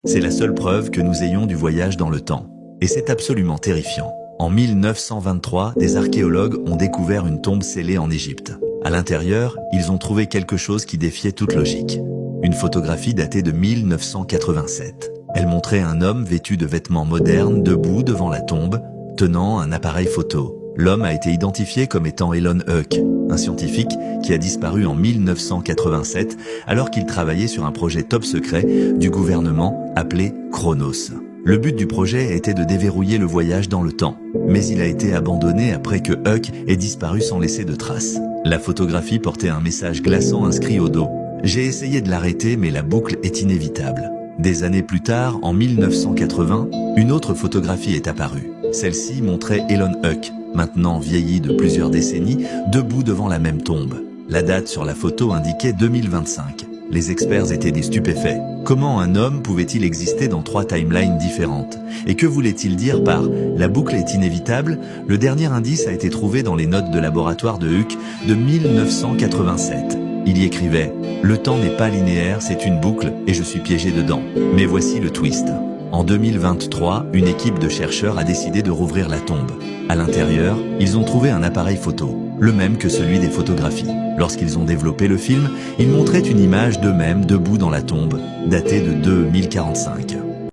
C'est la seule preuve que nous ayons du voyage dans le temps. Et c'est absolument terrifiant. En 1923, des archéologues ont découvert une tombe scellée en Égypte. À l'intérieur, ils ont trouvé quelque chose qui défiait toute logique. Une photographie datée de 1987. Elle montrait un homme vêtu de vêtements modernes debout devant la tombe, tenant un appareil photo. L'homme a été identifié comme étant Elon Huck, un scientifique qui a disparu en 1987 alors qu'il travaillait sur un projet top secret du gouvernement appelé Chronos. Le but du projet était de déverrouiller le voyage dans le temps, mais il a été abandonné après que Huck ait disparu sans laisser de traces. La photographie portait un message glaçant inscrit au dos. J'ai essayé de l'arrêter, mais la boucle est inévitable. Des années plus tard, en 1980, une autre photographie est apparue. Celle-ci montrait Elon Huck, maintenant vieilli de plusieurs décennies, debout devant la même tombe. La date sur la photo indiquait 2025. Les experts étaient des stupéfaits. Comment un homme pouvait-il exister dans 3 timelines différentes? Et que voulait-il dire par « la boucle est inévitable » ? Le dernier indice a été trouvé dans les notes de laboratoire de Huck de 1987. Il y écrivait « Le temps n'est pas linéaire, c'est une boucle et je suis piégé dedans. » Mais voici le twist. En 2023, une équipe de chercheurs a décidé de rouvrir la tombe. À l'intérieur, ils ont trouvé un appareil photo, le même que celui des photographies. Lorsqu'ils ont développé le film, ils montraient une image d'eux-mêmes debout dans la tombe, datée de 2045.